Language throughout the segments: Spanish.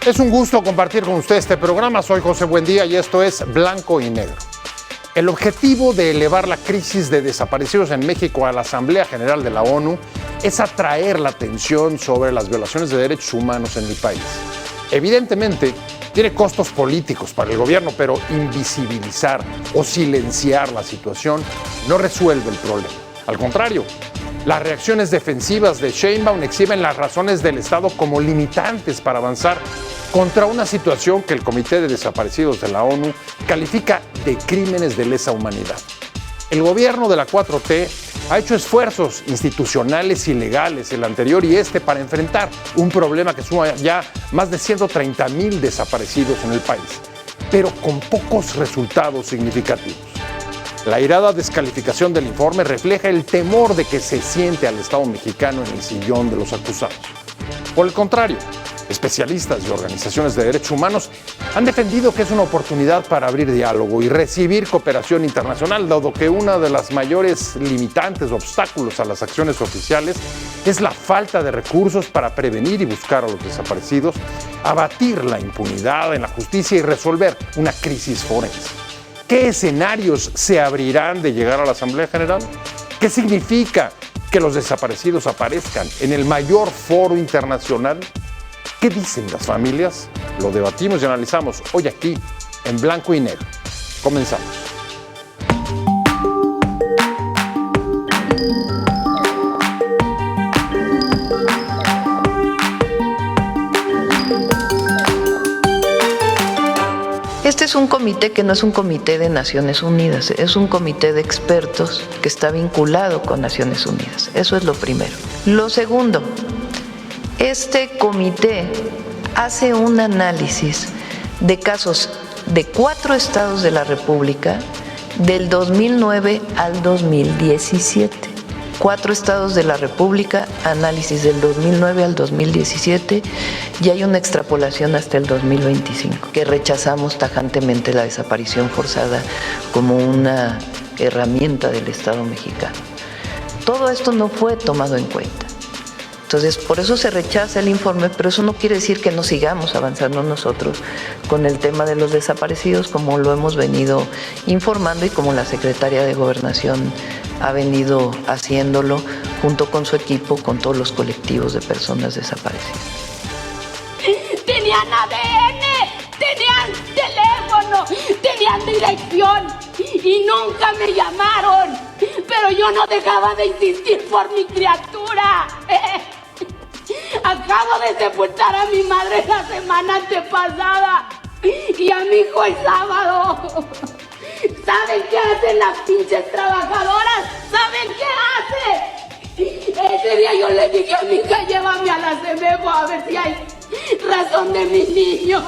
Es un gusto compartir con usted este programa. Soy José Buendía y esto es Blanco y Negro. El objetivo de elevar la crisis de desaparecidos en México a la Asamblea General de la ONU es atraer la atención sobre las violaciones de derechos humanos en el país. Evidentemente, tiene costos políticos para el gobierno, pero invisibilizar o silenciar la situación no resuelve el problema. Al contrario, las reacciones defensivas de Sheinbaum exhiben las razones del Estado como limitantes para avanzar contra una situación que el Comité de Desaparecidos de la ONU califica de crímenes de lesa humanidad. El gobierno de la 4T ha hecho esfuerzos institucionales y legales, el anterior y este, para enfrentar un problema que suma ya más de 130,000 desaparecidos en el país, pero con pocos resultados significativos. La airada descalificación del informe refleja el temor de que se siente al Estado mexicano en el sillón de los acusados. Por el contrario, especialistas y organizaciones de derechos humanos han defendido que es una oportunidad para abrir diálogo y recibir cooperación internacional, dado que una de las mayores limitantes o obstáculos a las acciones oficiales es la falta de recursos para prevenir y buscar a los desaparecidos, abatir la impunidad en la justicia y resolver una crisis forense. ¿Qué escenarios se abrirán de llegar a la Asamblea General? ¿Qué significa que los desaparecidos aparezcan en el mayor foro internacional? ¿Qué dicen las familias? Lo debatimos y analizamos hoy aquí en Blanco y Negro. Comenzamos. Este es un comité que no es un comité de Naciones Unidas, es un comité de expertos que está vinculado con Naciones Unidas. Eso es lo primero. Lo segundo, este comité hace un análisis de casos de 4 estados de la República del 2009 al 2017. 4 estados de la República, análisis del 2009 al 2017, y hay una extrapolación hasta el 2025, que rechazamos tajantemente la desaparición forzada como una herramienta del Estado mexicano. Todo esto no fue tomado en cuenta. Entonces, por eso se rechaza el informe, pero eso no quiere decir que no sigamos avanzando nosotros con el tema de los desaparecidos, como lo hemos venido informando y como la Secretaría de Gobernación ha venido haciéndolo junto con su equipo, con todos los colectivos de personas desaparecidas. Tenían ADN, tenían teléfono, tenían dirección y nunca me llamaron, pero yo no dejaba de insistir por mi criatura. Acabo de sepultar a mi madre la semana antepasada y a mi hijo el sábado. ¿Saben qué hacen las pinches trabajadoras? ¿Saben qué hacen? Ese día yo le dije a mi hija, llévame a la CEMEFO a ver si hay razón de mi niño.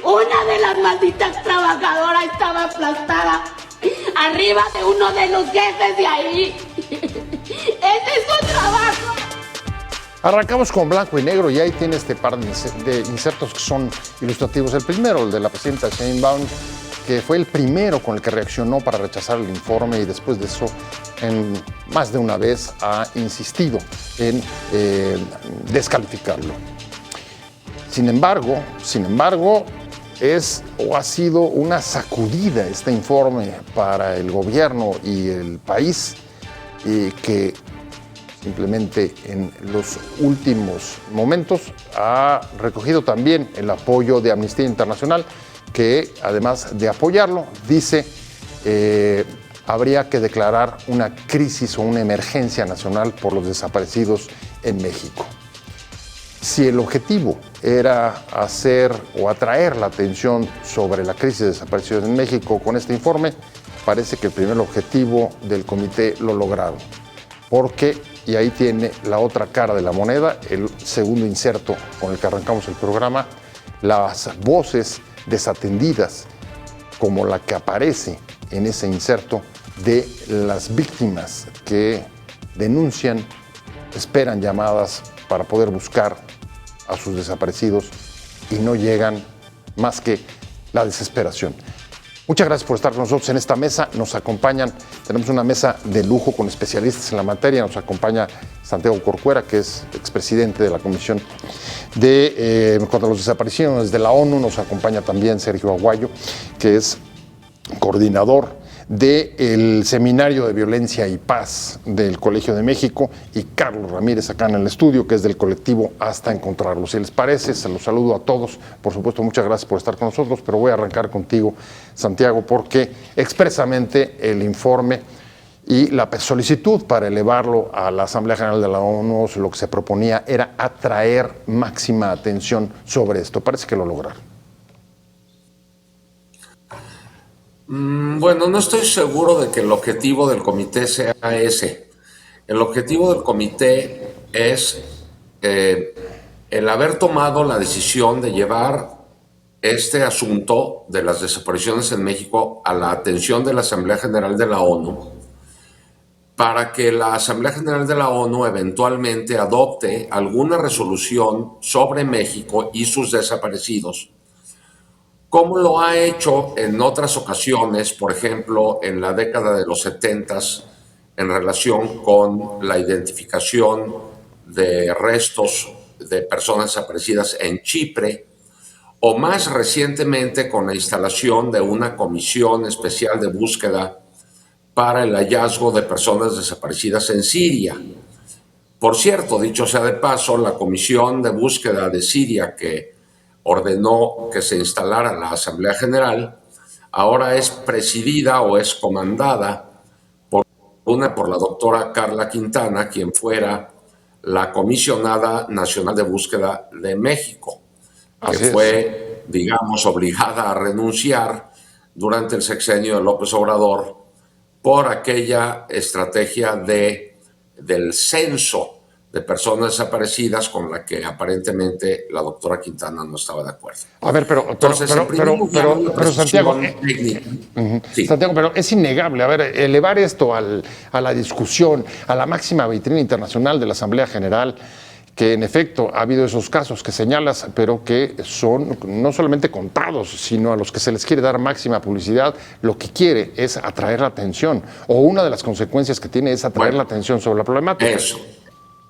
Una de las malditas trabajadoras estaba aplastada arriba de uno de los jefes de ahí. ¡Ese es su trabajo! Arrancamos con Blanco y Negro y ahí tiene este par de insertos que son ilustrativos. El primero, el de la presidenta Sheinbaum, que fue el primero con el que reaccionó para rechazar el informe y después de eso, más de una vez, ha insistido en descalificarlo. Sin embargo, ha sido una sacudida este informe para el gobierno y el país, que simplemente en los últimos momentos ha recogido también el apoyo de Amnistía Internacional, que además de apoyarlo, dice habría que declarar una crisis o una emergencia nacional por los desaparecidos en México. Si el objetivo era hacer o atraer la atención sobre la crisis de desaparecidos en México con este informe, parece que el primer objetivo del comité lo lograron. Porque, y ahí tiene la otra cara de la moneda, el segundo inserto con el que arrancamos el programa, las voces desatendidas, como la que aparece en ese inserto, de las víctimas que denuncian, esperan llamadas para poder buscar a sus desaparecidos y no llegan más que la desesperación. Muchas gracias por estar con nosotros en esta mesa. Nos acompañan, tenemos una mesa de lujo con especialistas en la materia. Nos acompaña Santiago Corcuera, que es expresidente de la Comisión contra los Desapariciones de la ONU. Nos acompaña también Sergio Aguayo, que es coordinador del Seminario de Violencia y Paz del Colegio de México, y Carlos Ramírez acá en el estudio, que es del colectivo Hasta Encontrarlo. Si les parece, se los saludo a todos. Por supuesto, muchas gracias por estar con nosotros, pero voy a arrancar contigo, Santiago, porque expresamente el informe y la solicitud para elevarlo a la Asamblea General de la ONU, lo que se proponía era atraer máxima atención sobre esto. Parece que lo lograron. Bueno, no estoy seguro de que el objetivo del comité sea ese. El objetivo del comité es el haber tomado la decisión de llevar este asunto de las desapariciones en México a la atención de la Asamblea General de la ONU, para que la Asamblea General de la ONU eventualmente adopte alguna resolución sobre México y sus desaparecidos, como lo ha hecho en otras ocasiones, por ejemplo, en la década de los 70s, en relación con la identificación de restos de personas desaparecidas en Chipre, o más recientemente con la instalación de una comisión especial de búsqueda para el hallazgo de personas desaparecidas en Siria. Por cierto, dicho sea de paso, la comisión de búsqueda de Siria que ordenó que se instalara la Asamblea General, ahora es presidida o es comandada por la doctora Carla Quintana, quien fuera la comisionada nacional de búsqueda de México, que fue, digamos, obligada a renunciar durante el sexenio de López Obrador por aquella estrategia del censo de personas desaparecidas con la que aparentemente la doctora Quintana no estaba de acuerdo. A ver, pero Santiago, sí. Santiago, pero es innegable, a ver, elevar esto a la discusión, a la máxima vitrina internacional de la Asamblea General, que en efecto ha habido esos casos que señalas, pero que son no solamente contados, sino a los que se les quiere dar máxima publicidad, lo que quiere es atraer la atención, o una de las consecuencias que tiene es atraer la atención sobre la problemática. Eso.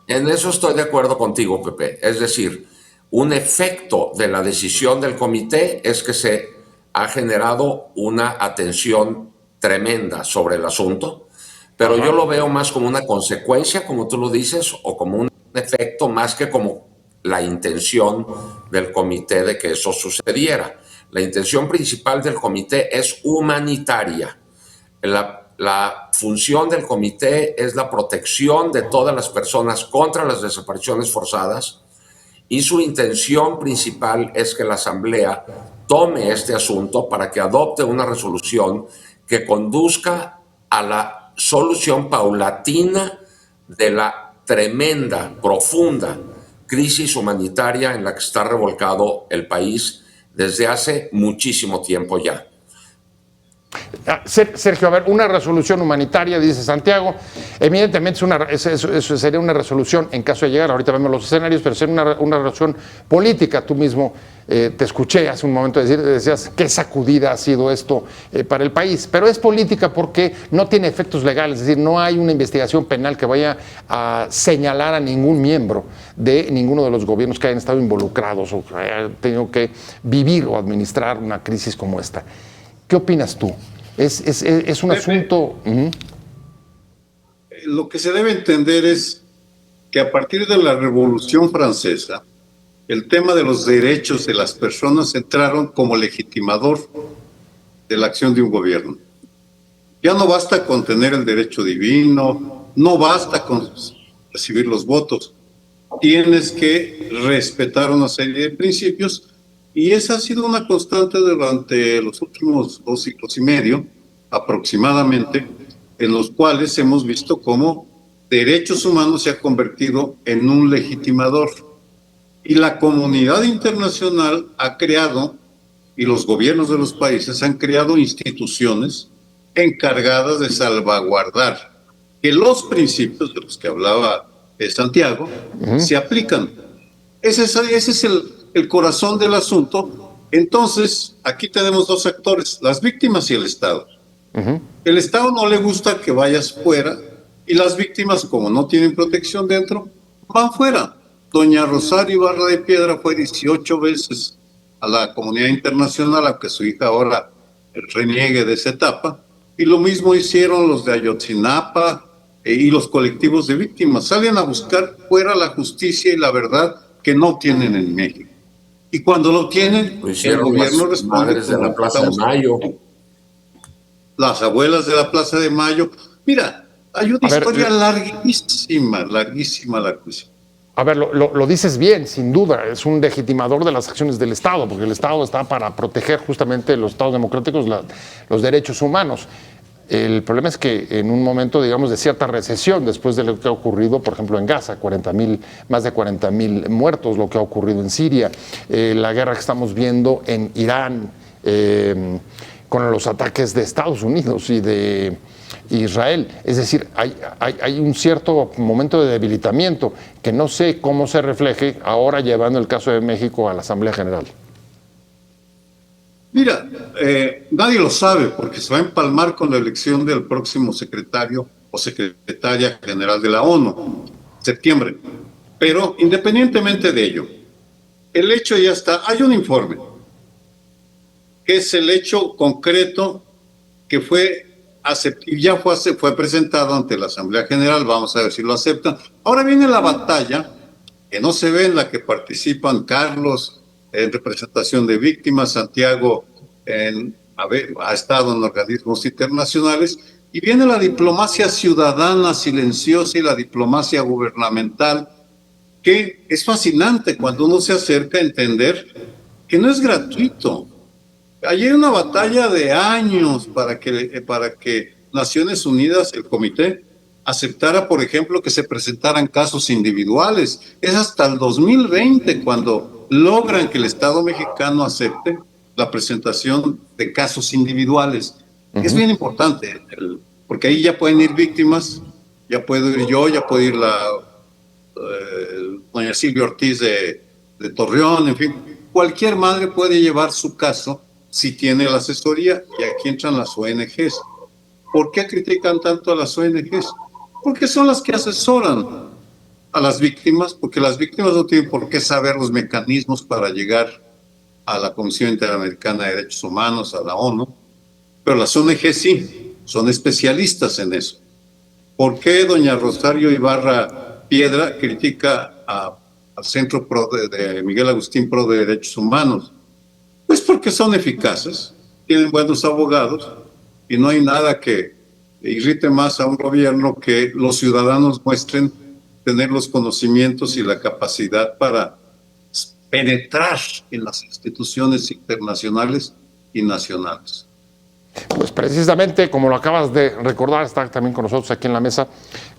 En eso estoy de acuerdo contigo, Pepe. Es decir, un efecto de la decisión del comité es que se ha generado una atención tremenda sobre el asunto, pero yo lo veo más como una consecuencia, como tú lo dices, o como un efecto más que como la intención del comité de que eso sucediera. La intención principal del comité es humanitaria. La función del comité es la protección de todas las personas contra las desapariciones forzadas, y su intención principal es que la Asamblea tome este asunto para que adopte una resolución que conduzca a la solución paulatina de la tremenda, profunda crisis humanitaria en la que está revolcado el país desde hace muchísimo tiempo ya. Sergio, a ver, una resolución humanitaria, dice Santiago, evidentemente eso sería una resolución en caso de llegar, ahorita vemos los escenarios, pero sería una resolución política. Tú mismo te escuché hace un momento decías qué sacudida ha sido esto para el país, pero es política porque no tiene efectos legales, es decir, no hay una investigación penal que vaya a señalar a ningún miembro de ninguno de los gobiernos que hayan estado involucrados o que hayan tenido que vivir o administrar una crisis como esta. ¿Qué opinas tú? Es un asunto... Lo que se debe entender es que a partir de la Revolución Francesa, el tema de los derechos de las personas entraron como legitimador de la acción de un gobierno. Ya no basta con tener el derecho divino, no basta con recibir los votos. Tienes que respetar una serie de principios. Y esa ha sido una constante durante los últimos 2 siglos y medio, aproximadamente, en los cuales hemos visto cómo derechos humanos se ha convertido en un legitimador. Y la comunidad internacional ha creado, y los gobiernos de los países han creado instituciones encargadas de salvaguardar que los principios de los que hablaba Santiago se aplican. Ese es el corazón del asunto, Entonces, aquí tenemos dos actores, las víctimas y el Estado. El Estado no le gusta que vayas fuera y las víctimas, como no tienen protección dentro, van fuera. Doña Rosario Ibarra de Piedra fue 18 veces a la comunidad internacional, aunque su hija ahora reniegue de esa etapa, y lo mismo hicieron los de Ayotzinapa y los colectivos de víctimas. Salen a buscar fuera la justicia y la verdad que no tienen en México. Y cuando lo tienen, Lo el hicieron gobierno las responde. madres de la Plaza de Mayo. Las abuelas de la Plaza de Mayo. Mira, hay una historia larguísima. A ver, lo dices bien, sin duda, es un legitimador de las acciones del Estado, porque el Estado está para proteger justamente los Estados democráticos, los derechos humanos. El problema es que en un momento, digamos, de cierta recesión, después de lo que ha ocurrido, por ejemplo, en Gaza, más de 40,000 muertos, lo que ha ocurrido en Siria, la guerra que estamos viendo en Irán, con los ataques de Estados Unidos y de Israel. Es decir, hay un cierto momento de debilitamiento que no sé cómo se refleje ahora llevando el caso de México a la Asamblea General. Mira, nadie lo sabe porque se va a empalmar con la elección del próximo secretario o secretaria general de la ONU, septiembre. Pero independientemente de ello, el hecho ya está. Hay un informe que es el hecho concreto que fue presentado ante la Asamblea General. Vamos a ver si lo aceptan. Ahora viene la batalla que no se ve, en la que participan Carlos en representación de víctimas, Santiago ha estado en organismos internacionales, y viene la diplomacia ciudadana silenciosa y la diplomacia gubernamental, que es fascinante cuando uno se acerca a entender que no es gratuito. Hay una batalla de años para que Naciones Unidas, el comité, aceptara, por ejemplo, que se presentaran casos individuales. Es hasta el 2020 cuando logran que el Estado mexicano acepte la presentación de casos individuales. Es bien importante, porque ahí ya pueden ir víctimas, ya puedo ir yo, ya puede ir doña Silvia Ortiz de Torreón, en fin. Cualquier madre puede llevar su caso si tiene la asesoría, y aquí entran las ONGs. ¿Por qué critican tanto a las ONGs? Porque son las que asesoran a las víctimas, porque las víctimas no tienen por qué saber los mecanismos para llegar a la Comisión Interamericana de Derechos Humanos, a la ONU, pero las ONGs sí, son especialistas en eso. ¿Por qué doña Rosario Ibarra Piedra critica al Centro Pro de Miguel Agustín Pro de Derechos Humanos? Pues porque son eficaces, tienen buenos abogados, y no hay nada que irrite más a un gobierno que los ciudadanos muestren tener los conocimientos y la capacidad para penetrar en las instituciones internacionales y nacionales. Pues precisamente, como lo acabas de recordar, está también con nosotros aquí en la mesa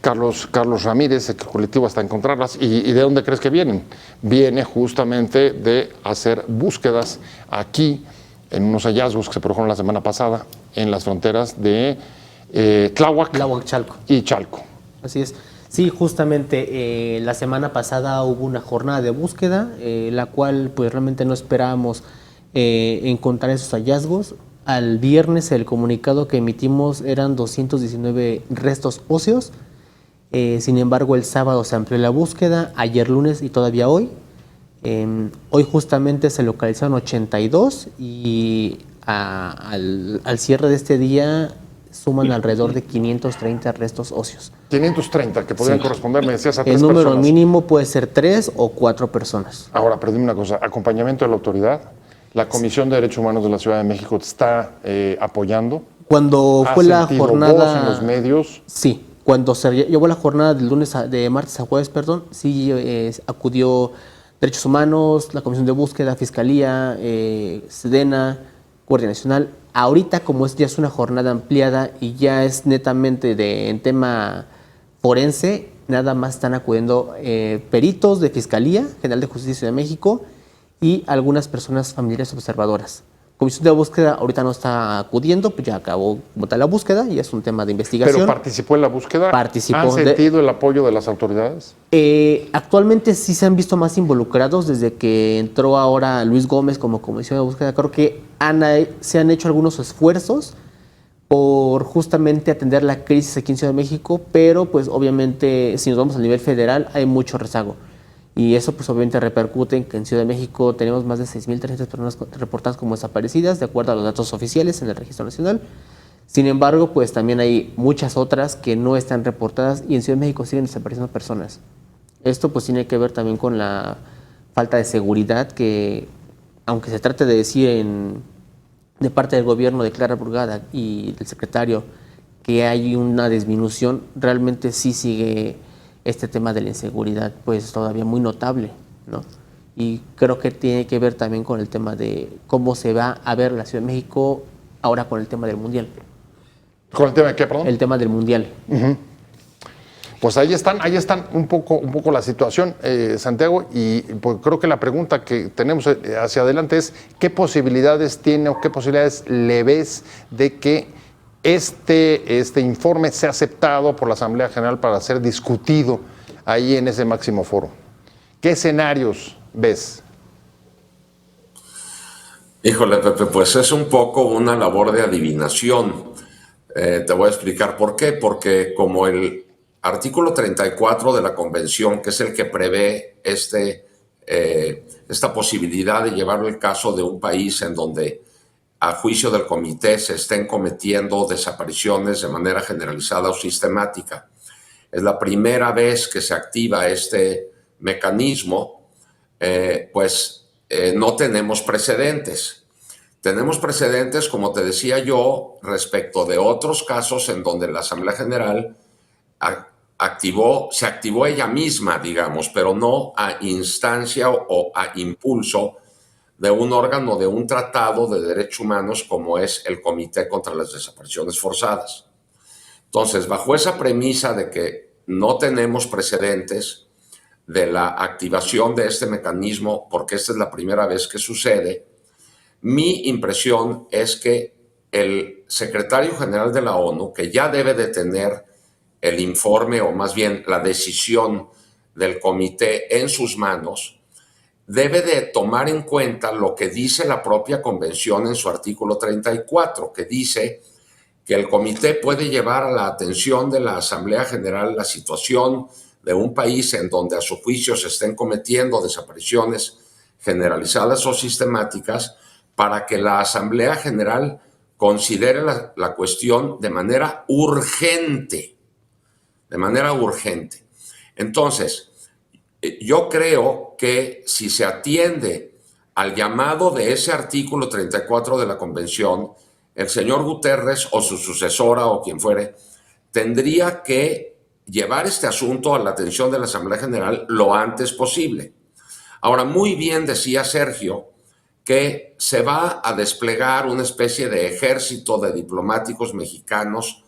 Carlos Ramírez, el colectivo Hasta Encontrarlas. ¿Y de dónde crees que vienen? Viene justamente de hacer búsquedas aquí, en unos hallazgos que se produjeron la semana pasada en las fronteras de Tláhuac, Chalco. Y Chalco. Así es. Sí, justamente la semana pasada hubo una jornada de búsqueda, la cual pues realmente no esperábamos encontrar esos hallazgos. Al viernes el comunicado que emitimos eran 219 restos óseos. Sin embargo, el sábado se amplió la búsqueda, ayer lunes y todavía hoy. Hoy justamente se localizaron 82 y al cierre de este día suman alrededor de 530 restos óseos. 530, que podrían corresponder, me decías, a 3 personas. El número mínimo puede ser 3 o 4 personas. Ahora, pero dime una cosa, acompañamiento de la autoridad. ¿La Comisión de Derechos Humanos de la Ciudad de México está apoyando? Cuando fue la jornada... voz en los medios? Sí, cuando se llevó la jornada de martes a jueves, sí acudió Derechos Humanos, la Comisión de Búsqueda, Fiscalía, Sedena, Guardia Nacional. Ahorita, como ya es una jornada ampliada y ya es netamente en tema forense, nada más están acudiendo peritos de Fiscalía General de Justicia de México y algunas personas familiares observadoras. Comisión de Búsqueda ahorita no está acudiendo, pues ya acabó como tal la búsqueda y es un tema de investigación. ¿Pero participó en la búsqueda? Participó. ¿Han sentido el apoyo de las autoridades? Actualmente sí se han visto más involucrados desde que entró ahora Luis Gómez como Comisión de Búsqueda. Creo que se han hecho algunos esfuerzos por justamente atender la crisis aquí en Ciudad de México, pero pues obviamente si nos vamos a nivel federal hay mucho rezago. Y eso pues obviamente repercute en que en Ciudad de México tenemos más de 6.300 personas reportadas como desaparecidas, de acuerdo a los datos oficiales en el Registro Nacional. Sin embargo, pues también hay muchas otras que no están reportadas y en Ciudad de México siguen desapareciendo personas. Esto pues tiene que ver también con la falta de seguridad que, aunque se trate de decir de parte del gobierno de Clara Brugada y del secretario que hay una disminución, realmente sí sigue este tema de la inseguridad pues todavía muy notable, ¿no? Y creo que tiene que ver también con el tema de cómo se va a ver la Ciudad de México ahora con el tema del Mundial. ¿Con el tema de qué, perdón? El tema del Mundial. Pues ahí están un poco la situación, Santiago, y pues creo que la pregunta que tenemos hacia adelante es ¿qué posibilidades tiene o qué posibilidades le ves de que este informe sea aceptado por la Asamblea General para ser discutido ahí en ese máximo foro? ¿Qué escenarios ves? Híjole, Pepe, pues es un poco una labor de adivinación. Te voy a explicar por qué. Porque como el artículo 34 de la Convención, que es el que prevé esta posibilidad de llevar el caso de un país en donde a juicio del comité se estén cometiendo desapariciones de manera generalizada o sistemática. Es la primera vez que se activa este mecanismo, no tenemos precedentes. Tenemos precedentes, como te decía yo, respecto de otros casos en donde la Asamblea General se activó ella misma, digamos, pero no a instancia o a impulso de un órgano de un tratado de derechos humanos como es el Comité contra las Desapariciones Forzadas. Entonces, bajo esa premisa de que no tenemos precedentes de la activación de este mecanismo, porque esta es la primera vez que sucede, mi impresión es que el secretario general de la ONU, que ya debe de tener el informe o más bien la decisión del comité en sus manos, debe de tomar en cuenta lo que dice la propia convención en su artículo 34, que dice que el comité puede llevar a la atención de la Asamblea General la situación de un país en donde a su juicio se estén cometiendo desapariciones generalizadas o sistemáticas para que la Asamblea General considere la cuestión de manera urgente. De manera urgente. Entonces, yo creo que si se atiende al llamado de ese artículo 34 de la Convención, el señor Guterres o su sucesora o quien fuere, tendría que llevar este asunto a la atención de la Asamblea General lo antes posible. Ahora, muy bien decía Sergio que se va a desplegar una especie de ejército de diplomáticos mexicanos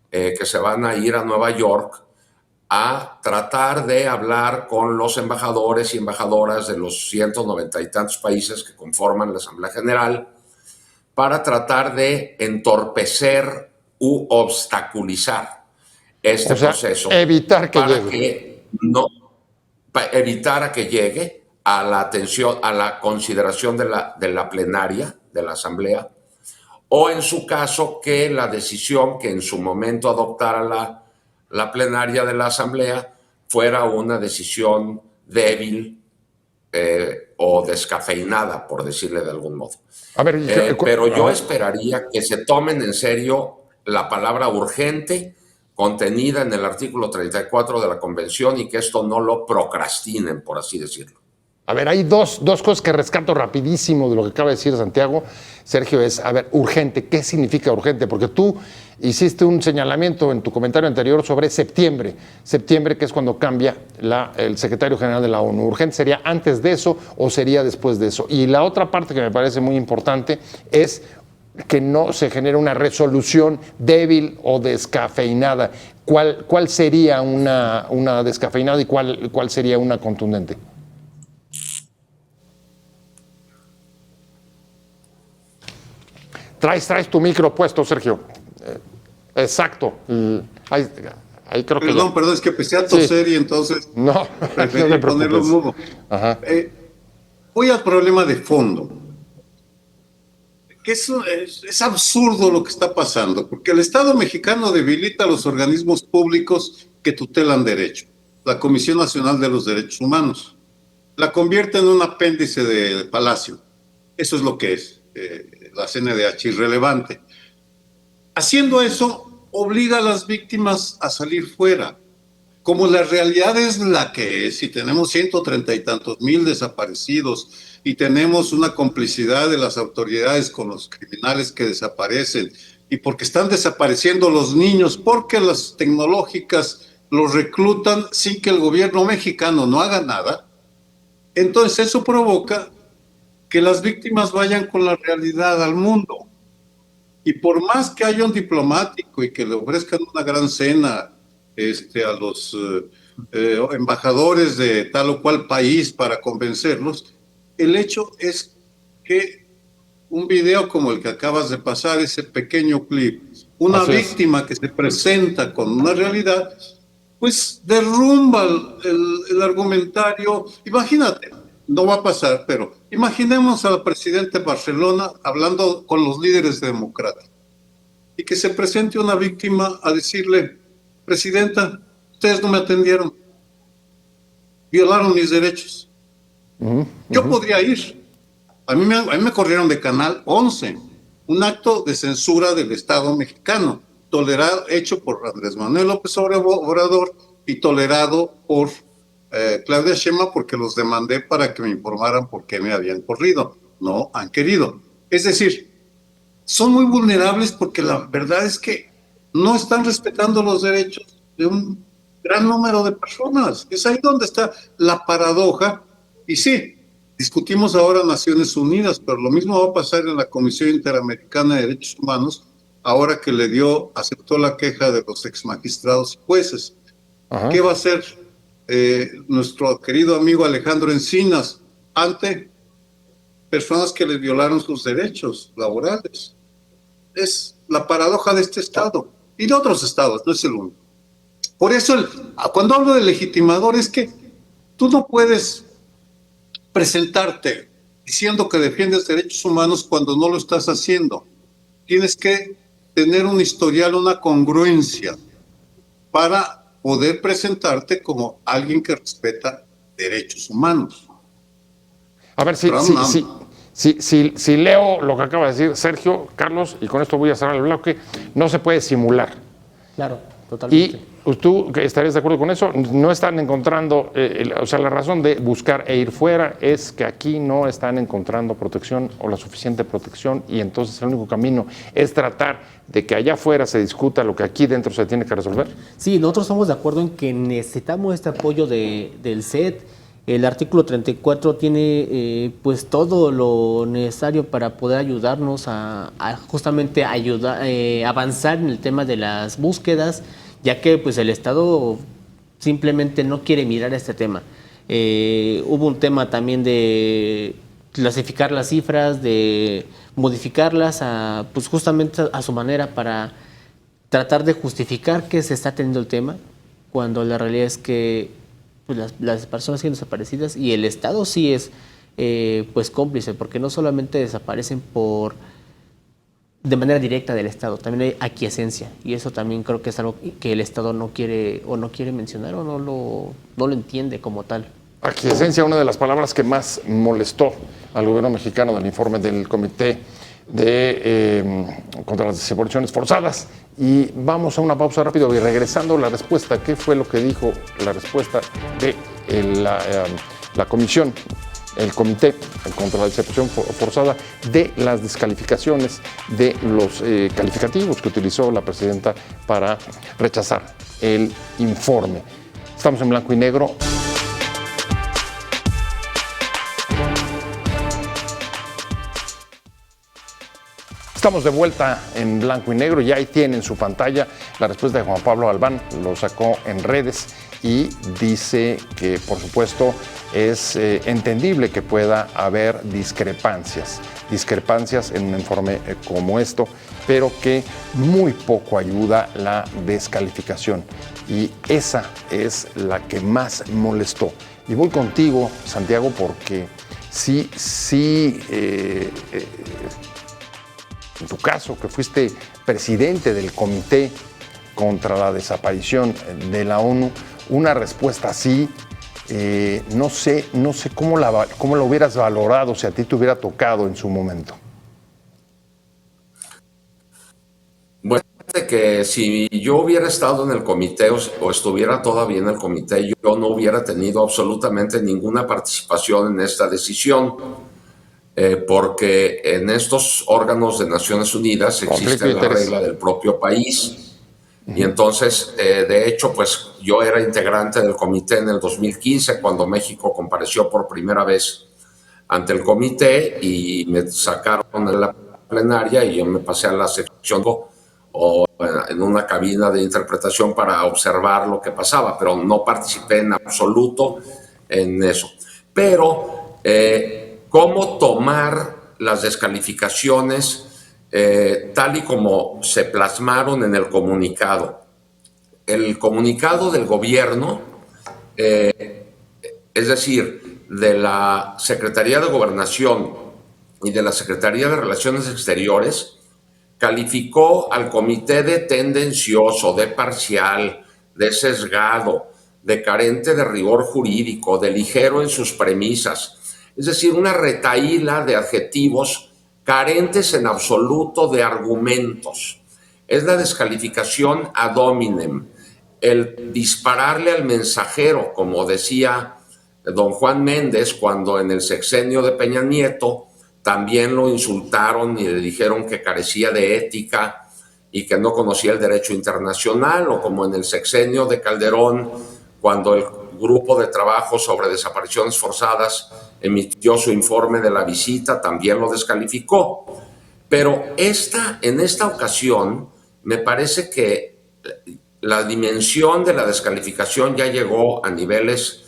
que se van a ir a Nueva York a tratar de hablar con los embajadores y embajadoras de los 190 y tantos países que conforman la Asamblea General para tratar de entorpecer u obstaculizar este proceso. Evitar que para llegue. Que evitar a que llegue a la atención, a la consideración de la plenaria de la Asamblea, o en su caso que la decisión que en su momento adoptara la plenaria de la Asamblea fuera una decisión débil o descafeinada, por decirle de algún modo. A ver, pero yo esperaría que se tomen en serio la palabra urgente contenida en el artículo 34 de la Convención y que esto no lo procrastinen, por así decirlo. A ver, hay dos cosas que rescato rapidísimo de lo que acaba de decir Santiago. Sergio, urgente. ¿Qué significa urgente? Porque tú hiciste un señalamiento en tu comentario anterior sobre septiembre. Septiembre, que es cuando cambia el secretario general de la ONU. ¿Urgente sería antes de eso o sería después de eso? Y la otra parte que me parece muy importante es que no se genere una resolución débil o descafeinada. ¿Cuál sería una descafeinada y cuál sería una Traes tu micro puesto, Sergio. Exacto. Ahí creo que Perdón, es que empecé a toser y entonces no preferí ponerlo mudo. Ajá. Voy al problema de fondo. Que es absurdo lo que está pasando, porque el Estado mexicano debilita a los organismos públicos que tutelan derecho. La Comisión Nacional de los Derechos Humanos. La convierte en un apéndice de Palacio. Eso es lo que es, la CNDH irrelevante. Haciendo eso, obliga a las víctimas a salir fuera. Como la realidad es la que es, y tenemos 130 y tantos mil desaparecidos, y tenemos una complicidad de las autoridades con los criminales que desaparecen, y porque están desapareciendo los niños, porque las tecnológicas los reclutan sin que el gobierno mexicano no haga nada, entonces eso provoca que las víctimas vayan con la realidad al mundo. Y por más que haya un diplomático y que le ofrezcan una gran cena a los embajadores de tal o cual país para convencerlos, el hecho es que un video como el que acabas de pasar, ese pequeño clip, una víctima que se presenta con una realidad, pues derrumba el argumentario. Imagínate, no va a pasar, pero imaginemos al presidente de Barcelona hablando con los líderes demócratas y que se presente una víctima a decirle: presidenta, ustedes no me atendieron, violaron mis derechos. Yo podría ir. A mí me corrieron de Canal 11, un acto de censura del Estado mexicano, hecho por Andrés Manuel López Obrador y tolerado por Claudia Sheinbaum, porque los demandé para que me informaran por qué me habían corrido. No han querido. Es decir, son muy vulnerables porque la verdad es que no están respetando los derechos de un gran número de personas. Es ahí donde está la paradoja. Y sí, discutimos ahora Naciones Unidas, pero lo mismo va a pasar en la Comisión Interamericana de Derechos Humanos, ahora que aceptó la queja de los exmagistrados y jueces. Ajá. ¿Qué va a hacer nuestro querido amigo Alejandro Encinas ante personas que les violaron sus derechos laborales? Es la paradoja de este Estado y de otros estados, no es el único. Por eso, cuando hablo de legitimador, es que tú no puedes presentarte diciendo que defiendes derechos humanos cuando no lo estás haciendo. Tienes que tener un historial, una congruencia para poder presentarte como alguien que respeta derechos humanos. A ver, si leo lo que acaba de decir Sergio, Carlos, y con esto voy a cerrar el bloque, no se puede simular. Claro, totalmente. Y tú estarías de acuerdo con eso, no están encontrando, la razón de buscar e ir fuera es que aquí no están encontrando protección o la suficiente protección, y entonces el único camino es tratar de que allá afuera se discuta lo que aquí dentro se tiene que resolver. Sí, nosotros estamos de acuerdo en que necesitamos este apoyo del CED. El artículo 34 tiene pues todo lo necesario para poder ayudarnos a justamente avanzar en el tema de las búsquedas, ya que pues el Estado simplemente no quiere mirar este tema. Hubo un tema también de clasificar las cifras, de modificarlas pues justamente a su manera para tratar de justificar que se está teniendo el tema, cuando la realidad es que pues las personas siguen desaparecidas y el Estado sí es pues cómplice, porque no solamente desaparecen de manera directa del Estado, también hay aquiescencia, y eso también creo que es algo que el Estado no quiere mencionar o no lo entiende como tal. Aquiescencia, una de las palabras que más molestó al gobierno mexicano del informe del Comité contra las desapariciones forzadas. Y vamos a una pausa rápido y regresando la respuesta. ¿Qué fue lo que dijo la respuesta de la comisión, el Comité contra la Desaparición Forzada, de las descalificaciones de los calificativos que utilizó la presidenta para rechazar el informe? Estamos en blanco y negro. Estamos de vuelta en blanco y negro, y ahí tienen su pantalla la respuesta de Juan Pablo Albán. Lo sacó en redes y dice que, por supuesto, es entendible que pueda haber discrepancias discrepancias en un informe como esto, pero que muy poco ayuda la descalificación. Y esa es la que más molestó. Y voy contigo, Santiago, porque sí, en tu caso, que fuiste presidente del Comité contra la Desaparición de la ONU, una respuesta así, no sé cómo la hubieras valorado si a ti te hubiera tocado en su momento. Bueno, que si yo hubiera estado en el comité o estuviera todavía en el comité, yo no hubiera tenido absolutamente ninguna participación en esta decisión, porque en estos órganos de Naciones Unidas existe la regla del propio país. Y entonces, de hecho, pues yo era integrante del comité en el 2015, cuando México compareció por primera vez ante el comité y me sacaron en la plenaria y yo me pasé a la sección o en una cabina de interpretación para observar lo que pasaba, pero no participé en absoluto en eso. Pero, ¿cómo tomar las descalificaciones tal y como se plasmaron en el comunicado? El comunicado del gobierno, es decir, de la Secretaría de Gobernación y de la Secretaría de Relaciones Exteriores, calificó al comité de tendencioso, de parcial, de sesgado, de carente de rigor jurídico, de ligero en sus premisas. Es decir, una retahíla de adjetivos carentes en absoluto de argumentos. Es la descalificación ad hominem, el dispararle al mensajero, como decía don Juan Méndez cuando en el sexenio de Peña Nieto también lo insultaron y le dijeron que carecía de ética y que no conocía el derecho internacional, o como en el sexenio de Calderón, cuando el grupo de trabajo sobre desapariciones forzadas emitió su informe de la visita, también lo descalificó. Pero en esta ocasión, me parece que la dimensión de la descalificación ya llegó a niveles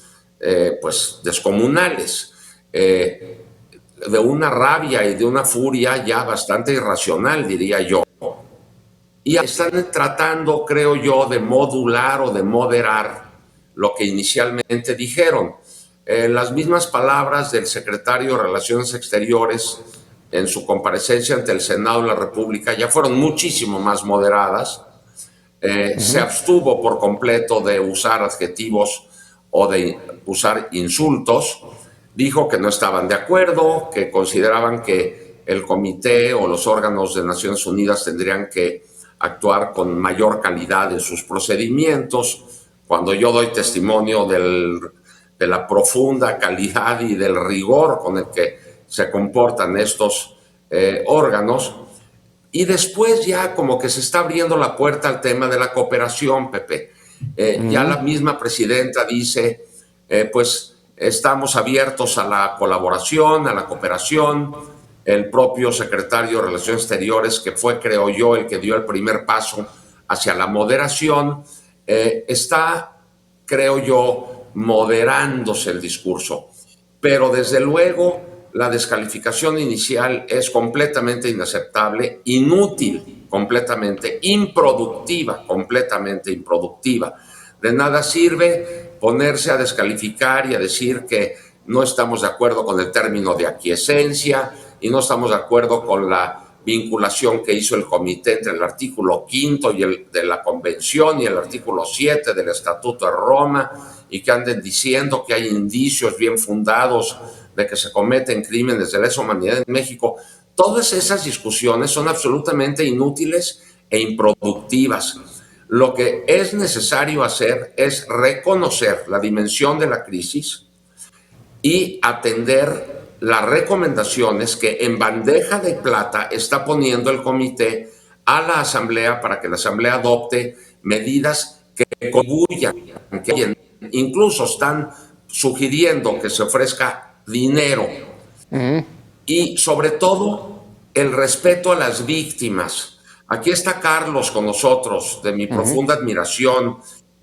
pues descomunales, de una rabia y de una furia ya bastante irracional, diría yo. Y están tratando, creo yo, de modular o de moderar lo que inicialmente dijeron. Las mismas palabras del secretario de Relaciones Exteriores en su comparecencia ante el Senado de la República ya fueron muchísimo más moderadas. Se abstuvo por completo de usar adjetivos o de usar insultos. Dijo que no estaban de acuerdo, que consideraban que el comité o los órganos de Naciones Unidas tendrían que actuar con mayor calidad en sus procedimientos. Cuando yo doy testimonio de la profunda calidad y del rigor con el que se comportan estos órganos. Y después ya como que se está abriendo la puerta al tema de la cooperación, Pepe. Ya la misma presidenta dice, pues estamos abiertos a la colaboración, a la cooperación. El propio secretario de Relaciones Exteriores, que fue, creo yo, el que dio el primer paso hacia la moderación, está, creo yo, moderándose el discurso. Pero desde luego la descalificación inicial es completamente inaceptable, inútil, completamente improductiva, completamente improductiva. De nada sirve ponerse a descalificar y a decir que no estamos de acuerdo con el término de aquiescencia y no estamos de acuerdo con la vinculación que hizo el comité entre el artículo 5 de la Convención y el artículo 7 del Estatuto de Roma, y que anden diciendo que hay indicios bien fundados de que se cometen crímenes de lesa humanidad en México. Todas esas discusiones son absolutamente inútiles e improductivas. Lo que es necesario hacer es reconocer la dimensión de la crisis y atender las recomendaciones que en bandeja de plata está poniendo el comité a la Asamblea para que la Asamblea adopte medidas que contribuyan, que incluso están sugiriendo que se ofrezca dinero y sobre todo el respeto a las víctimas. Aquí está Carlos con nosotros, de mi profunda admiración.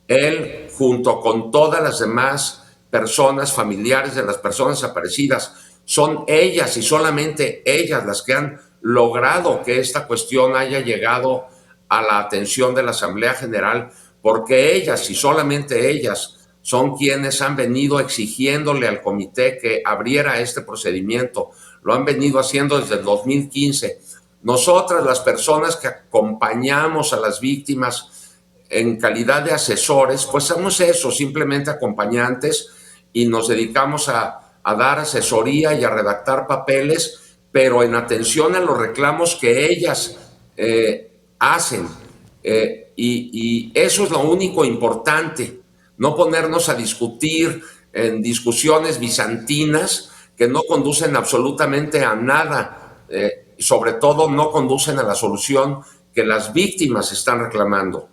Él, junto con todas las demás personas, familiares de las personas desaparecidas, Son ellas y solamente ellas las que han logrado que esta cuestión haya llegado a la atención de la Asamblea General, porque ellas y solamente ellas son quienes han venido exigiéndole al comité que abriera este procedimiento. Lo han venido haciendo desde el 2015. Nosotras, las personas que acompañamos a las víctimas en calidad de asesores, pues somos eso, simplemente acompañantes, y nos dedicamos a dar asesoría y a redactar papeles, pero en atención a los reclamos que ellas hacen. Y eso es lo único importante, no ponernos a discutir en discusiones bizantinas que no conducen absolutamente a nada, sobre todo no conducen a la solución que las víctimas están reclamando.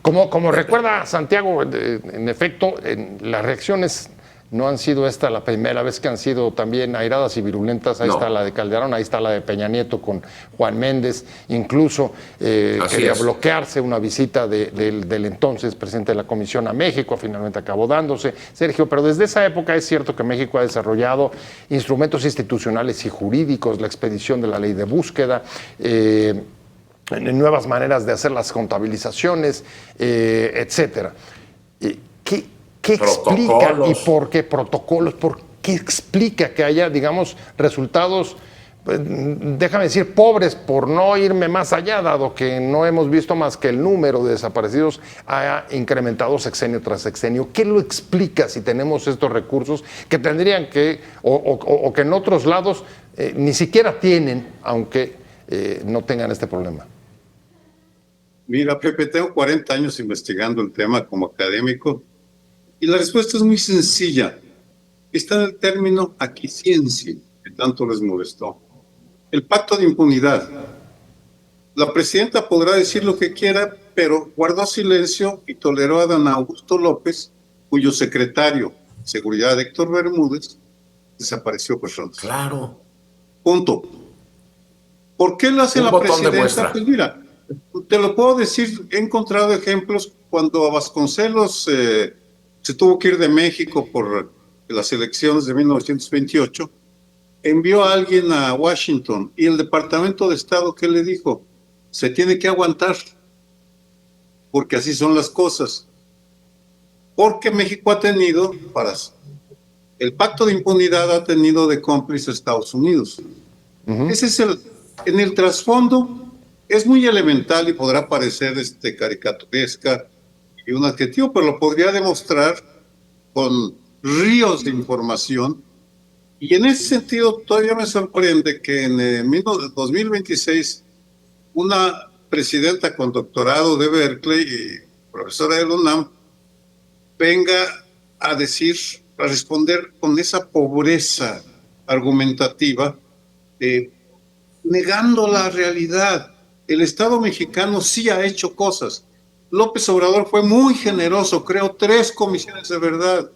Como recuerda Santiago, en efecto, las reacciones no han sido esta la primera vez que han sido también airadas y virulentas. Ahí está la de Calderón, ahí está la de Peña Nieto con Juan Méndez. Incluso quería bloquearse una visita del entonces presidente de la Comisión a México, finalmente acabó dándose. Sergio, pero desde esa época es cierto que México ha desarrollado instrumentos institucionales y jurídicos, la expedición de la ley de búsqueda, nuevas maneras de hacer las contabilizaciones, etcétera. ¿Qué explica y por qué protocolos? ¿Por qué explica que haya, digamos, resultados, déjame decir, pobres, por no irme más allá, dado que no hemos visto más que el número de desaparecidos haya incrementado sexenio tras sexenio? ¿Qué lo explica si tenemos estos recursos que tendrían que, o que en otros lados ni siquiera tienen, aunque no tengan este problema? Mira, Pepe, tengo 40 años investigando el tema como académico y la respuesta es muy sencilla. Está en el término aquiescencia, que tanto les molestó. El pacto de impunidad. La presidenta podrá decir lo que quiera, pero guardó silencio y toleró a don Augusto López, cuyo secretario de Seguridad, Héctor Bermúdez, desapareció personas. Claro. Punto. ¿Por qué lo hace la presidenta? Pues mira, te lo puedo decir, he encontrado ejemplos cuando Vasconcelos se tuvo que ir de México por las elecciones de 1928, envió a alguien a Washington y el Departamento de Estado, ¿qué le dijo? Se tiene que aguantar, porque así son las cosas. Porque México ha tenido, el pacto de impunidad ha tenido de cómplice a Estados Unidos. Ese es en el trasfondo, es muy elemental y podrá parecer caricaturesca y un adjetivo, pero lo podría demostrar con ríos de información. Y en ese sentido todavía me sorprende que en 2026 una presidenta con doctorado de Berkeley y profesora de la UNAM venga a responder con esa pobreza argumentativa, negando la realidad. El Estado mexicano sí ha hecho cosas. López Obrador fue muy generoso, creó 3 comisiones de verdad.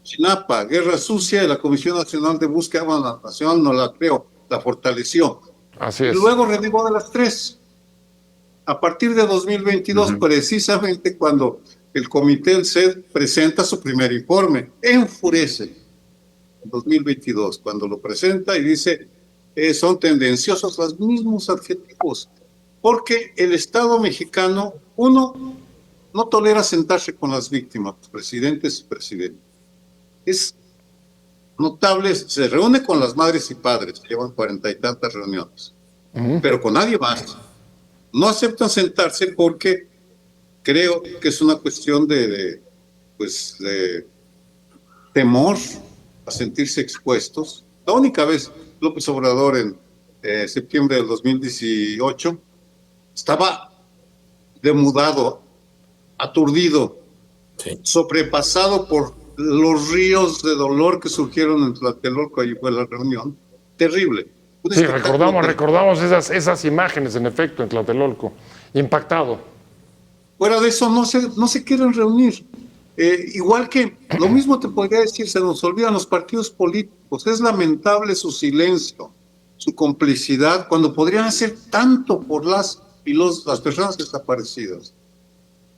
Chinapa, Guerra Sucia y la Comisión Nacional de Búsqueda Nacional no la creó, la fortaleció. Así es. Y luego renegó de las 3. A partir de 2022, precisamente cuando el comité del CED presenta su primer informe, enfurece en 2022, cuando lo presenta y dice son tendenciosos los mismos adjetivos, porque el Estado mexicano, uno, no tolera sentarse con las víctimas, presidentes y presidentes. Es notable, se reúne con las madres y padres, llevan 40 y tantas reuniones, pero con nadie más. No aceptan sentarse porque creo que es una cuestión de temor a sentirse expuestos. La única vez López Obrador en septiembre del 2018 estaba demudado, aturdido, sobrepasado por los ríos de dolor que surgieron en Tlatelolco. Allí fue la reunión, terrible. Sí, recordamos esas imágenes, en efecto, en Tlatelolco, impactado. Fuera de eso, no se quieren reunir. Igual que, lo mismo te podría decir, se nos olvidan los partidos políticos. Es lamentable su silencio, su complicidad, cuando podrían hacer tanto por las personas desaparecidas.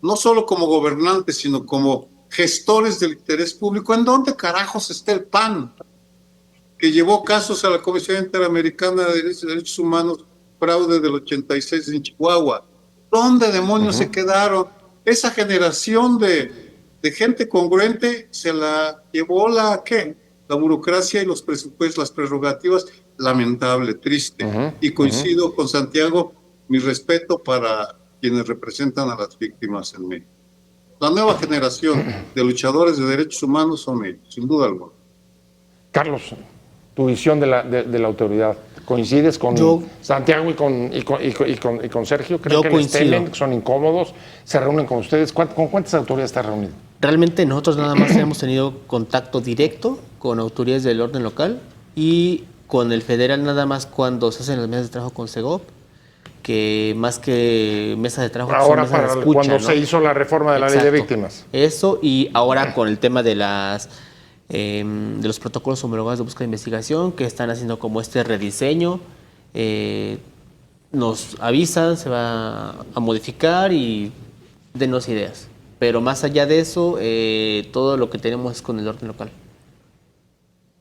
No solo como gobernantes, sino como gestores del interés público. ¿En dónde carajos está el PAN? que llevó casos a la Comisión Interamericana de Derechos Humanos, fraude del 86 en Chihuahua. ¿Dónde demonios se quedaron? Esa generación de gente congruente se la llevó la burocracia y los presupuestos, las prerrogativas. Lamentable, triste. Y coincido con Santiago, mi respeto para quienes representan a las víctimas en México. La nueva generación de luchadores de derechos humanos son ellos, sin duda alguna. Carlos, tu visión de la autoridad, ¿coincides con Santiago y con Sergio? ¿Creen que les temen, son incómodos? ¿Se reúnen con ustedes? ¿Con cuántas autoridades está reunido? Realmente nosotros nada más hemos tenido contacto directo con autoridades del orden local y con el federal nada más cuando se hacen las mesas de trabajo con Segov, que más que mesa de trabajo ahora son mesas de escucha, cuando ¿no? Se hizo la reforma de la ley de víctimas. Eso, y ahora con el tema de los protocolos homologados de búsqueda de investigación, que están haciendo como este rediseño, nos avisan, se va a modificar y denos ideas. Pero más allá de eso, todo lo que tenemos es con el orden local.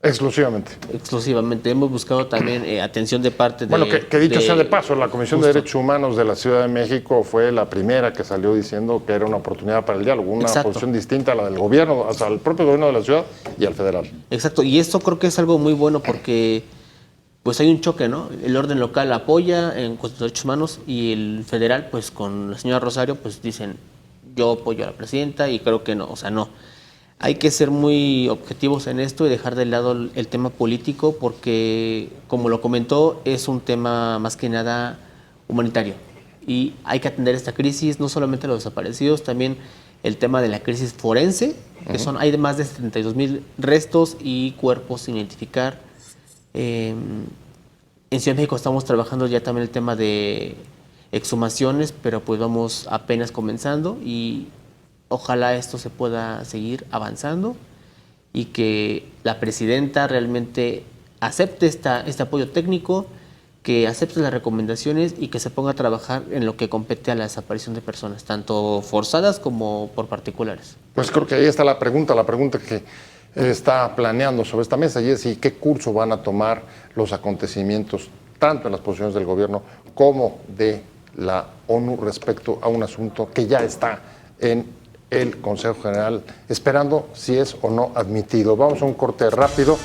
Exclusivamente. Exclusivamente. Hemos buscado también atención de parte de... Bueno, que dicho sea de paso, la Comisión de Derechos Humanos de la Ciudad de México fue la primera que salió diciendo que era una oportunidad para el diálogo, una posición distinta a la del gobierno, o sea, al propio gobierno de la ciudad y al federal. Exacto, y esto creo que es algo muy bueno porque pues hay un choque, ¿no? El orden local apoya en cuanto a derechos humanos y el federal, pues con la señora Rosario, pues dicen, yo apoyo a la presidenta y creo que no, o sea, no. Hay que ser muy objetivos en esto y dejar de lado el tema político porque, como lo comentó, es un tema más que nada humanitario. Y hay que atender esta crisis, no solamente los desaparecidos, también el tema de la crisis forense, que hay más de 72,000 restos y cuerpos sin identificar. En Ciudad de México estamos trabajando ya también el tema de exhumaciones, pero pues vamos apenas comenzando y ojalá esto se pueda seguir avanzando y que la presidenta realmente acepte este apoyo técnico, que acepte las recomendaciones y que se ponga a trabajar en lo que compete a la desaparición de personas, tanto forzadas como por particulares. Pues creo que ahí está la pregunta que está planeando sobre esta mesa, y es ¿qué curso van a tomar los acontecimientos, tanto en las posiciones del gobierno como de la ONU respecto a un asunto que ya está en el Consejo General, esperando si es o no admitido? Vamos a un corte rápido.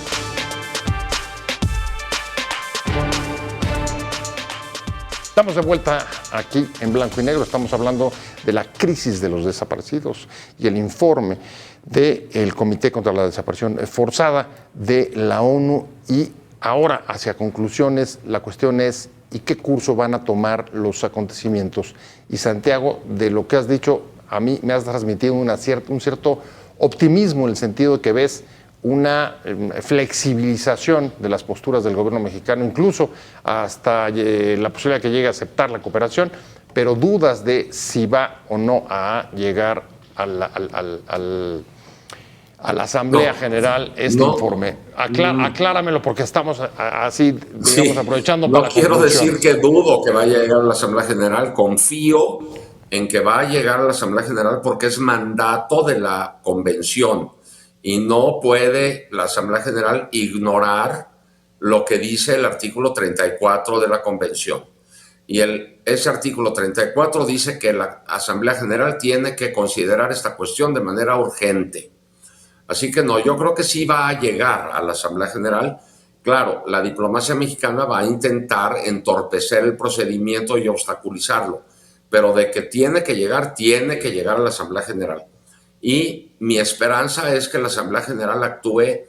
Estamos de vuelta aquí en Blanco y Negro. Estamos hablando de la crisis de los desaparecidos y el informe del Comité contra la Desaparición Forzada de la ONU. Y ahora, hacia conclusiones, la cuestión es ¿y qué curso van a tomar los acontecimientos? Y Santiago, de lo que has dicho, a mí me has transmitido un cierto optimismo en el sentido de que ves una flexibilización de las posturas del gobierno mexicano, incluso hasta la posibilidad de que llegue a aceptar la cooperación, pero dudas de si va o no a llegar a la Asamblea General informe. Acláramelo porque estamos así, digamos, aprovechando para la quiero conclusión. decir que dudo que vaya a llegar a la Asamblea General, confío en que va a llegar a la Asamblea General porque es mandato de la Convención y no puede la Asamblea General ignorar lo que dice el artículo 34 de la Convención. Y ese artículo 34 dice que la Asamblea General tiene que considerar esta cuestión de manera urgente. Así que no, yo creo que sí va a llegar a la Asamblea General. Claro, la diplomacia mexicana va a intentar entorpecer el procedimiento y obstaculizarlo, pero de que tiene que llegar a la Asamblea General. Y mi esperanza es que la Asamblea General actúe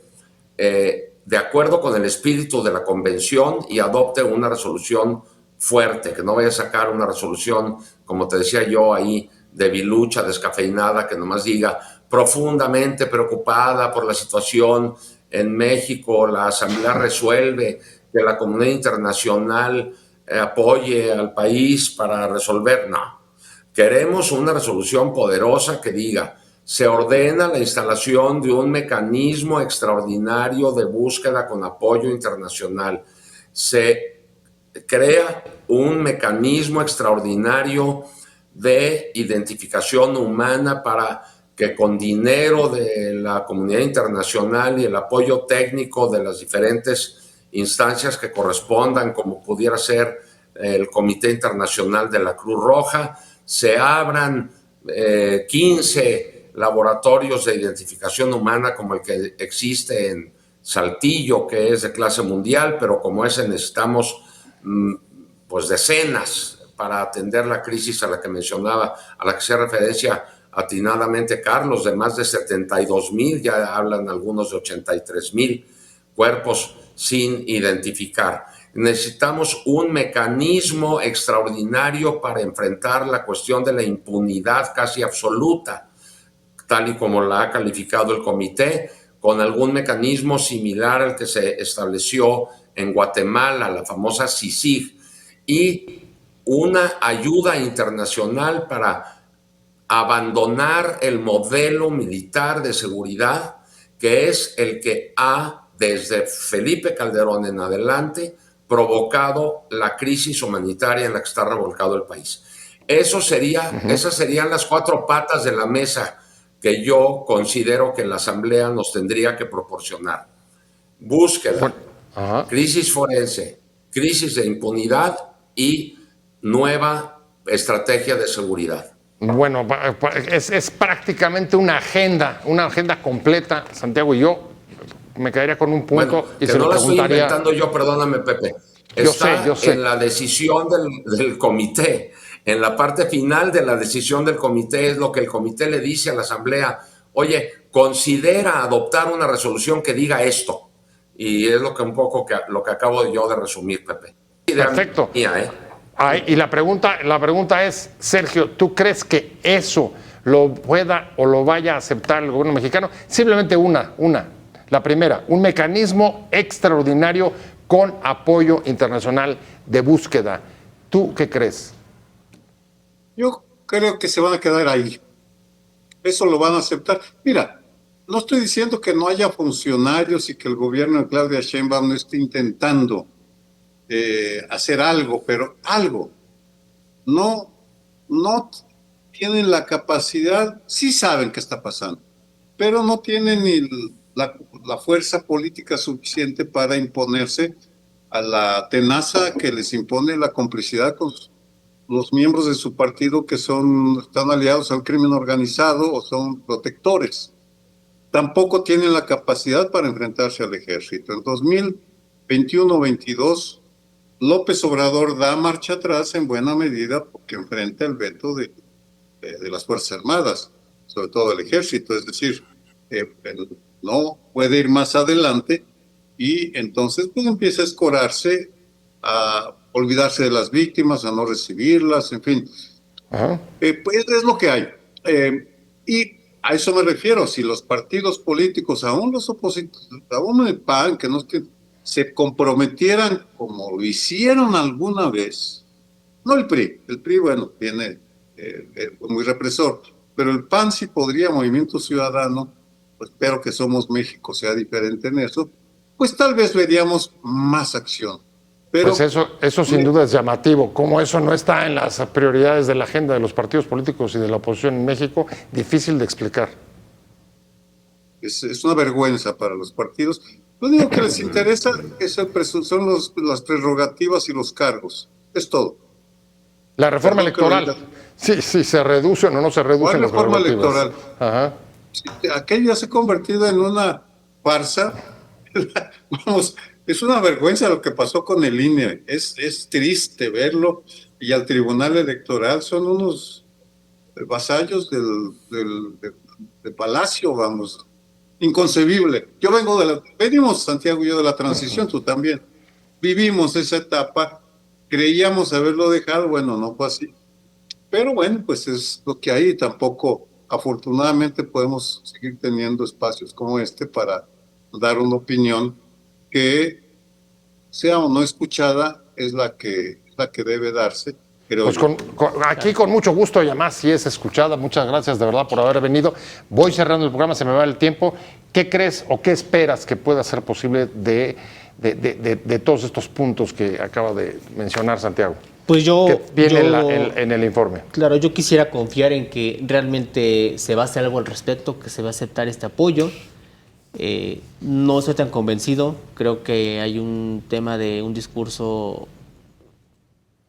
de acuerdo con el espíritu de la Convención y adopte una resolución fuerte, que no vaya a sacar una resolución, como te decía yo ahí, debilucha, descafeinada, que nomás diga profundamente preocupada por la situación en México, la Asamblea resuelve que la comunidad internacional apoye al país para resolver. No, queremos una resolución poderosa que diga: se ordena la instalación de un mecanismo extraordinario de búsqueda con apoyo internacional. Se crea un mecanismo extraordinario de identificación humana para que con dinero de la comunidad internacional y el apoyo técnico de las diferentes instancias que correspondan, como pudiera ser el Comité Internacional de la Cruz Roja, se abran 15 laboratorios de identificación humana como el que existe en Saltillo, que es de clase mundial, pero como ese necesitamos pues decenas para atender la crisis a la que mencionaba, a la que hacía referencia atinadamente Carlos, de más de 72,000, ya hablan algunos de 83,000 cuerpos sin identificar. Necesitamos un mecanismo extraordinario para enfrentar la cuestión de la impunidad casi absoluta, tal y como la ha calificado el comité, con algún mecanismo similar al que se estableció en Guatemala, la famosa CICIG, y una ayuda internacional para abandonar el modelo militar de seguridad, que es el que ha, desde Felipe Calderón en adelante, provocado la crisis humanitaria en la que está revolcado el país. Esas serían las 4 patas de la mesa que yo considero que la Asamblea nos tendría que proporcionar. Búsqueda, crisis forense, crisis de impunidad y nueva estrategia de seguridad. Bueno, es prácticamente una agenda completa, Santiago, y yo me quedaría con un punto y se lo preguntaría. No la estoy inventando yo, perdóname, Pepe. Yo sé. En la decisión del comité, en la parte final de la decisión del comité, es lo que el comité le dice a la Asamblea: oye, considera adoptar una resolución que diga esto. Y es lo que un poco lo que acabo yo de resumir, Pepe. Perfecto. Y la pregunta es, Sergio, ¿tú crees que eso lo pueda o lo vaya a aceptar el gobierno mexicano? Simplemente la primera, un mecanismo extraordinario con apoyo internacional de búsqueda. ¿Tú qué crees? Yo creo que se van a quedar ahí. Eso lo van a aceptar. Mira, no estoy diciendo que no haya funcionarios y que el gobierno de Claudia Sheinbaum no esté intentando hacer algo, pero algo. No tienen la capacidad, sí saben qué está pasando, pero no tienen ni la fuerza política suficiente para imponerse a la tenaza que les impone la complicidad con los miembros de su partido que están aliados al crimen organizado o son protectores. Tampoco tienen la capacidad para enfrentarse al ejército. En 2021-22, López Obrador da marcha atrás en buena medida porque enfrenta el veto de las Fuerzas Armadas, sobre todo el ejército, es decir, no puede ir más adelante y entonces pues empieza a escorarse, a olvidarse de las víctimas, a no recibirlas, en fin. Pues es lo que hay. Y a eso me refiero, si los partidos políticos, aún los opositores, aún el PAN, que no se comprometieran como lo hicieron alguna vez, no el PRI bueno, tiene muy represor, pero el PAN sí podría, Movimiento Ciudadano, pues espero que Somos México sea diferente en eso, pues tal vez veríamos más acción. Pero, pues eso sin duda es llamativo. Como eso no está en las prioridades de la agenda de los partidos políticos y de la oposición en México, difícil de explicar. Es una vergüenza para los partidos. Lo único que les interesa son las prerrogativas y los cargos. Es todo. La reforma electoral. Sí, se reducen o no se reducen las prerrogativas. La reforma electoral. Aquello ya se ha convertido en una farsa. Vamos, es una vergüenza lo que pasó con el INE. Es triste verlo. Y al Tribunal Electoral son unos vasallos de Palacio, vamos. Inconcebible. Venimos, Santiago y yo, de la transición, tú también. Vivimos esa etapa, creíamos haberlo dejado, bueno, no fue así. Pero bueno, pues es lo que hay, tampoco, afortunadamente, podemos seguir teniendo espacios como este para dar una opinión que, sea o no escuchada, es la que debe darse. Pues aquí con mucho gusto y además si es escuchada. Muchas gracias de verdad por haber venido. Voy cerrando el programa, se me va el tiempo. ¿Qué crees o qué esperas que pueda ser posible de todos estos puntos que acaba de mencionar Santiago? Pues que viene en el informe. Claro, yo quisiera confiar en que realmente se va a hacer algo al respecto, que se va a aceptar este apoyo. No estoy tan convencido, creo que hay un tema de un discurso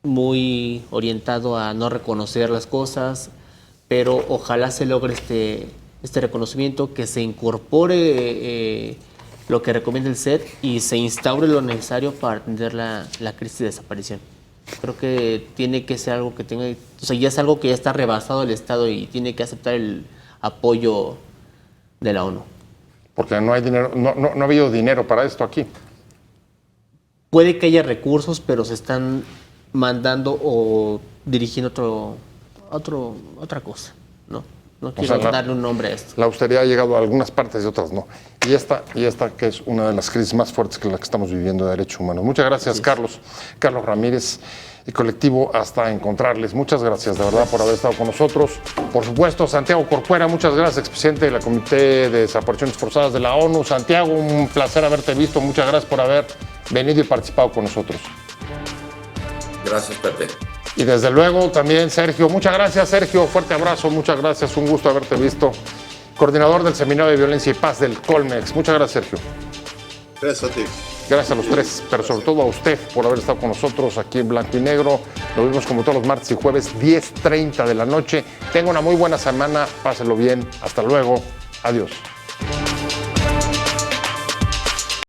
muy orientado a no reconocer las cosas, pero ojalá se logre este reconocimiento, que se incorpore lo que recomienda el SED y se instaure lo necesario para atender la crisis de desaparición. Creo que tiene que ser algo que tenga, o sea, ya es algo que ya está rebasado el Estado y tiene que aceptar el apoyo de la ONU. Porque no hay dinero, no ha habido dinero para esto aquí. Puede que haya recursos, pero se están mandando o dirigiendo otra cosa, ¿no? No quiero darle un nombre a esto. La austeridad ha llegado a algunas partes y otras no. Y esta que es una de las crisis más fuertes que la que estamos viviendo de derechos humanos. Muchas gracias, Carlos Ramírez y colectivo Hasta Encontrarles. Muchas gracias, de verdad, por haber estado con nosotros. Por supuesto, Santiago Corcuera, muchas gracias, expresidente de la Comité de Desapariciones Forzadas de la ONU. Santiago, un placer haberte visto. Muchas gracias por haber venido y participado con nosotros. Gracias, Pepe. Y desde luego también Sergio. Muchas gracias, Sergio. Fuerte abrazo, muchas gracias. Un gusto haberte visto. Coordinador del Seminario de Violencia y Paz del Colmex. Muchas gracias, Sergio. Gracias a ti. Gracias a los tres, pero sobre todo a usted por haber estado con nosotros aquí en Blanco y Negro. Nos vemos como todos los martes y jueves, 10:30 de la noche. Tenga una muy buena semana. Páselo bien. Hasta luego. Adiós.